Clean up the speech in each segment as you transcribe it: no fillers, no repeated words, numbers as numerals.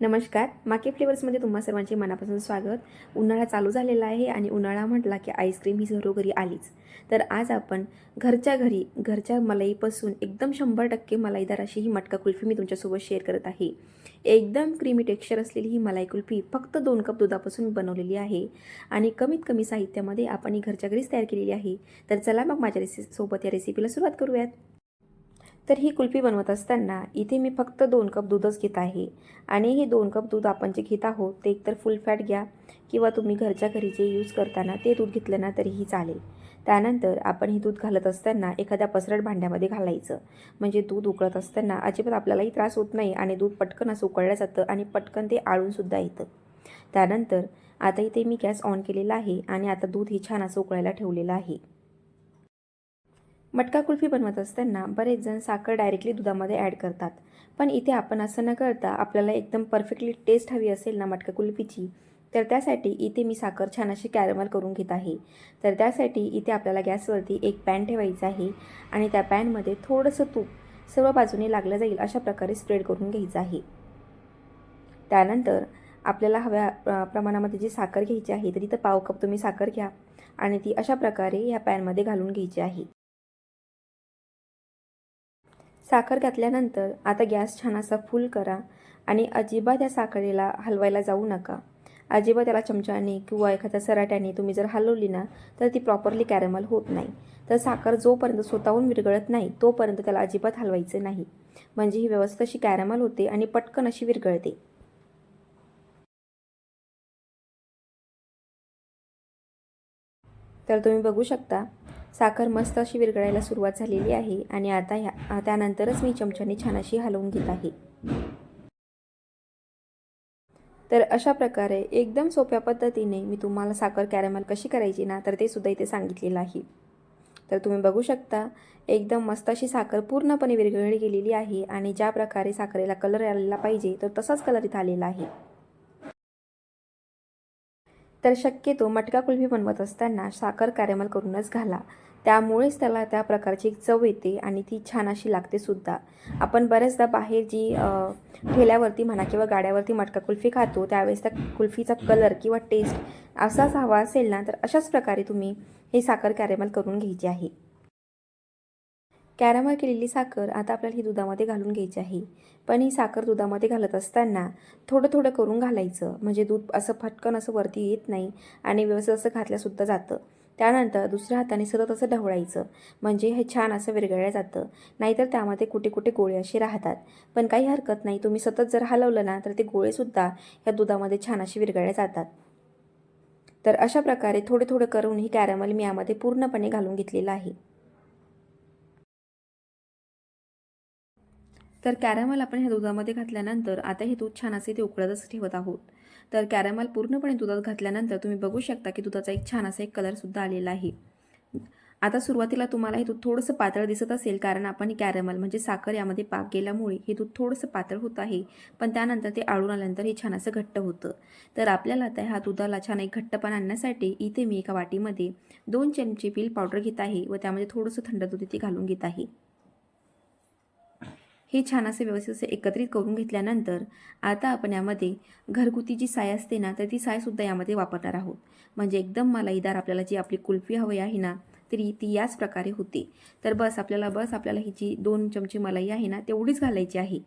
नमस्कार. माके फ्लेवर्समध्ये तुम्हा सर्वांचे मनापासून स्वागत. उन्हाळा चालू झालेला आहे आणि उन्हाळा म्हटला की आईस्क्रीम ही घरोघरी आलीच. तर आज आपण घरच्या घरी घरच्या मलईपासून एकदम 100% मलाईदार अशी ही मटका कुल्फी मी तुमच्यासोबत शेअर करत आहे. एकदम क्रीमी टेक्स्चर असलेली ही मलाई कुल्फी फक्त 2 कप दुधापासून बनवलेली आहे आणि कमीत कमी साहित्यामध्ये आपण ही घरच्या घरीच तयार केलेली आहे. तर चला मग माझ्या सोबत या रेसिपीला सुरुवात करूयात. तर ही कुल्फी बनवत असताना इथे मी फक्त 2 कप दूधच घेत आहे आणि हे 2 कप दूध आपण जे घेत आहोत ते एकतर फुल फॅट घ्या किंवा तुम्ही घरच्या घरी जे यूज करताना ते दूध घेतलं ना तरीही चालेल. त्यानंतर आपण हे दूध घालत असताना एखाद्या पसरट भांड्यामध्ये घालायचं, म्हणजे दूध उकळत असताना अजिबात आपल्यालाही त्रास होत नाही आणि दूध पटकन असं उकळलं जातं आणि पटकन ते आळूनसुद्धा येतं. त्यानंतर आता इथे मी गॅस ऑन केलेला आहे आणि आता दूध हे छान असं उकळायला ठेवलेलं आहे. मटका कुल्फी बनवत असताना बरेच जण साखर डायरेक्टली दुधामध्ये ॲड करतात, पण इथे आपण असं न करता आपल्याला एकदम परफेक्टली टेस्ट हवी असेल ना मटका कुल्फीची, तर त्यासाठी इथे मी साखर छान अशी कॅरमल करून घेत आहे. तर त्यासाठी इथे आपल्याला गॅसवरती एक पॅन ठेवायचा आहे आणि त्या पॅनमध्ये थोडंसं तूप सर्व बाजूने लागलं जाईल अशा प्रकारे स्प्रेड करून घ्यायचं आहे. त्यानंतर आपल्याला हव्या प्रमाणामध्ये जी साखर घ्यायची आहे तर इथं पाव कप तुम्ही साखर घ्या आणि ती अशा प्रकारे ह्या पॅनमध्ये घालून घ्यायची आहे. साखर घातल्यानंतर आता गॅस छान असा फुल करा आणि अजिबात या साखरेला हलवायला जाऊ नका. अजिबात त्याला चमच्याने किंवा एखाद्या सराट्याने तुम्ही जर हलवली ना तर ती प्रॉपरली कॅरमल होत नाही. तर साखर जोपर्यंत स्वतःहून विरघळत नाही तोपर्यंत त्याला अजिबात हलवायचं नाही, म्हणजे ही व्यवस्थित अशी कॅरमल होते आणि पटकन अशी विरघळते. तर तुम्ही बघू शकता साखर मस्त अशी विरघळायला सुरुवात झालेली आहे आणि आता त्यानंतरच मी चमच्याने छान अशी हलवून घेत आहे. तर अशा प्रकारे एकदम सोप्या पद्धतीने मी तुम्हाला साखर कॅरमल कशी करायची ना तर ते सुद्धा इथे सांगितलेलं आहे. तर तुम्ही बघू शकता एकदम मस्त अशी साखर पूर्णपणे विरघळली गेलेली आहे आणि ज्या प्रकारे साखरेला कलर आलेला पाहिजे तर तसाच कलर इथं आलेला आहे. तर शक्यतो मटका कुल्फी बनवत असताना साखर कॅरमल करूनच घाला, त्यामुळेच त्याला त्या प्रकारची एक चव येते आणि ती छान अशी लागते सुद्धा. आपण बऱ्याचदा बाहेर जी ठेल्यावरती म्हणा किंवा गाड्यावरती मटका कुल्फी खातो त्यावेळेस त्या कुल्फीचा कलर किंवा टेस्ट असाच हवा असेल ना तर अशाच प्रकारे तुम्ही हे साखर कॅरमल करून घ्यायची आहे. कॅरमल केलेली साखर आता आपल्याला ही दुधामध्ये घालून घ्यायची आहे. पण ही साखर दुधामध्ये घालत असताना थोडं थोडं करून घालायचं, म्हणजे दूध असं फटकन असं वरती येत नाही आणि व्यवस्थित असं घातल्यासुद्धा जातं. त्यानंतर दुसऱ्या हाताने सतत असं ढवळायचं, म्हणजे हे छान असं विरघळलं जातं. नाहीतर त्यामध्ये कुठे कुठे गोळे असे राहतात. पण काही हरकत नाही, तुम्ही सतत जर हलवलं ना तर ते गोळेसुद्धा ह्या दुधामध्ये छान असे विरघळले जातात. तर अशा प्रकारे थोडे थोडे करून ही कॅरमल मी यामध्ये पूर्णपणे घालून घेतलेलं आहे. तर कॅरमल आपण ह्या दुधामध्ये घातल्यानंतर आता हे दूध छान असे ते उकळतच ठेवत आहोत. तर कॅरमल पूर्णपणे दुधात घातल्यानंतर तुम्ही बघू शकता की दुधाचा एक छान असा एक कलरसुद्धा आलेला आहे. आता सुरुवातीला तुम्हाला हे दूध थोडंसं पातळ दिसत असेल, कारण आपण कॅरमल म्हणजे साखर यामध्ये पाक गेल्यामुळे हे दूध थोडंसं पातळ होत आहे, पण त्यानंतर ते आळून आल्यानंतर हे छान असं घट्ट होतं. तर आपल्याला आता ह्या दुधाला छान एक घट्टपणा आणण्यासाठी इथे मी एका वाटीमध्ये 2 चमचे मिल्क पावडर घेत आहे व त्यामध्ये थोडंसं थंड दूध इथे घालून घेत आहे. हे छान असे व्यवस्थित असे एकत्रित करून घेतल्यानंतर आता आपण यामध्ये घरगुती जी साय असते ना तर ती सायसुद्धा यामध्ये वापरणार आहोत, म्हणजे एकदम मलाईदार आपल्याला जी आपली कुल्फी हवी आहे ना तरी ती याच प्रकारे होते. तर आपल्याला ही जी 2 चमचे मलाई आहे ना तेवढीच घालायची आहे.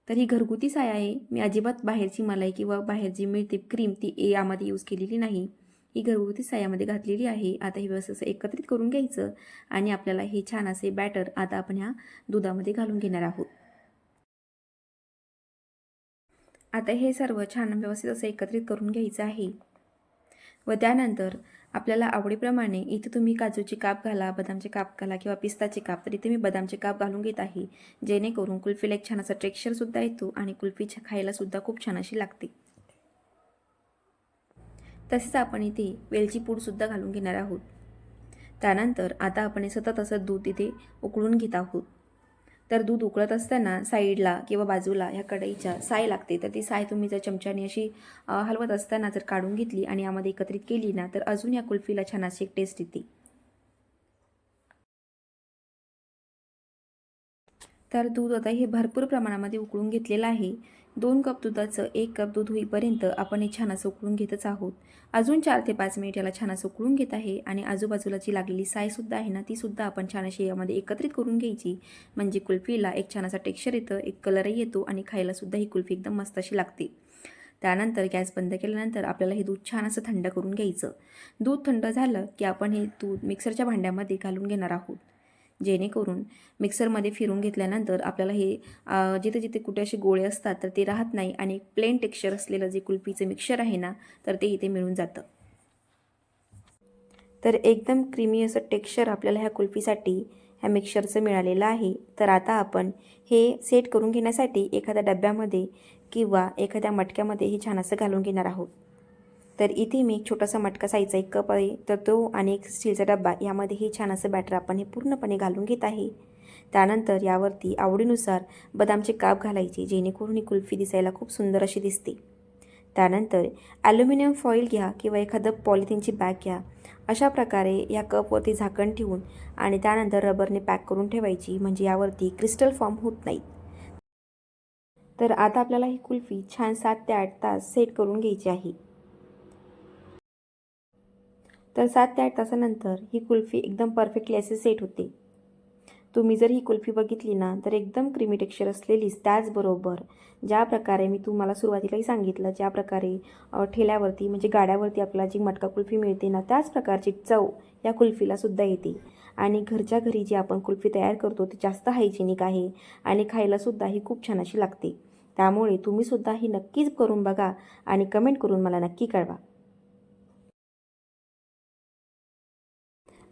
तर ही घरगुती साय आहे, मी अजिबात बाहेरची मलाई किंवा बाहेर जी मिळते क्रीम ती यामध्ये यूज केलेली नाही. ही घरगुती सायामध्ये घातलेली आहे. आता हे व्यवस्थित असं एकत्रित करून घ्यायचं आणि आपल्याला हे छान असे बॅटर आता आपण ह्या दुधामध्ये घालून घेणार आहोत. आता हे सर्व छान व्यवस्थित असं एकत्रित करून घ्यायचं आहे व त्यानंतर आपल्याला आवडीप्रमाणे इथे तुम्ही काजूचे काप घाला, बदामचे काप घाला किंवा पिस्ताचे काप, तर इथे मी बदामचे काप घालून घेत आहे, जेणेकरून कुल्फीला एक छान असा टेक्स्चरसुद्धा येतो आणि कुल्फी खायलासुद्धा खूप छान अशी लागते. तसेच आपण इथे वेलची पूडसुद्धा घालून घेणार आहोत. त्यानंतर आता आपण हे सतत असं दूध इथे उकळून घेत आहोत. तर दूध उकळत असताना साईडला किंवा बाजूला ह्या कढईच्या साय लागते, तर ती साय तुम्ही जर चमच्याने अशी हलवत असताना जर काढून घेतली आणि यामध्ये एकत्रित केली ना तर अजून या कुल्फीला छान अशी एक टेस्ट येते. तर दूध आता हे भरपूर प्रमाणामध्ये उकळून घेतलेलं आहे. 2 कप दुधाचं 1 कप दूध होईपर्यंत आपण हे छान असं उकळून घेतच आहोत. अजून 4 ते 5 मिनिट याला छान असं उकळून घेत आहे आणि आजूबाजूला जी लागलेली सायसुद्धा आहे ना, तीसुद्धा आपण छान अशी यामध्ये एकत्रित करून घ्यायची. म्हणजे कुल्फीला एक छान असा टेक्स्चर येतं, एक कलरही येतो आणि खायलासुद्धा ही कुल्फी एकदम मस्त अशी लागते. त्यानंतर गॅस बंद केल्यानंतर आपल्याला हे दूध छान असं थंड करून घ्यायचं. दूध थंड झालं की आपण हे दूध मिक्सरच्या भांड्यामध्ये घालून घेणार आहोत. जेणेकरून मिक्सरमध्ये फिरून घेतल्यानंतर आपल्याला हे जिथे जिथे कुठे असे गोळे असतात तर ते राहत नाही आणि प्लेन टेक्स्चर असलेलं जे कुल्फीचं मिक्सचर आहे ना, तर ते इथे मिळून जातं. तर एकदम क्रीमी असं टेक्स्चर आपल्याला ह्या कुल्फीसाठी ह्या मिक्सचरचं मिळालेलं आहे. तर आता आपण हे सेट करून घेण्यासाठी एखाद्या डब्यामध्ये किंवा एखाद्या मटक्यामध्ये हे छान असं घालून घेणार आहोत. तर इथे मी एक छोटासा मटका साईजचा 1 कप आहे, तर तो आणि एक स्टीलचा डब्बा यामध्ये हे छान असं बॅटर आपण हे पूर्णपणे घालून घेत आहे. त्यानंतर यावरती आवडीनुसार बदामचे काप घालायचे, जेणेकरून ही कुल्फी दिसायला खूप सुंदर अशी दिसते. त्यानंतर ॲल्युमिनियम फॉईल घ्या किंवा एखादं पॉलिथिनची बॅग घ्या. अशा प्रकारे या कपवरती झाकण ठेवून आणि त्यानंतर रबरने पॅक करून ठेवायची, म्हणजे यावरती क्रिस्टल फॉर्म होत नाहीत. तर आता आपल्याला ही कुल्फी छान 7 ते 8 तास सेट करून घ्यायची आहे. तर 7 ते 8 तासानंतर ही कुल्फी एकदम परफेक्टली असे सेट होते. तुम्ही जर ही कुल्फी बघितली ना, तर एकदम क्रीमी टेक्स्चर असलेलीच. त्याचबरोबर ज्या प्रकारे मी तुम्हाला सुरुवातीलाही सांगितलं, ज्या प्रकारे ठेल्यावरती म्हणजे गाड्यावरती आपल्याला जी मटका कुल्फी मिळते ना, त्याच प्रकारची चव या कुल्फीलासुद्धा येते. आणि घरच्या घरी जी आपण कुल्फी तयार करतो ती जास्त हायजेनिक आहे आणि खायलासुद्धा ही खूप छान अशी लागते. त्यामुळे तुम्हीसुद्धा ही नक्कीच करून बघा आणि कमेंट करून मला नक्की कळवा.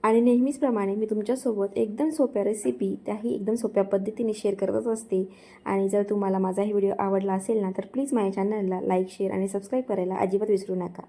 आणि नेहमीचप्रमाणे मी तुमच्यासोबत एकदम सोप्या रेसिपी, त्याही एकदम सोप्या पद्धतीने शेअर करतच असते. आणि जर तुम्हाला माझा ही व्हिडिओ आवडला असेल ना, तर प्लीज माझ्या चॅनलला लाईक, शेअर आणि सबस्क्राईब करायला अजिबात विसरू नका.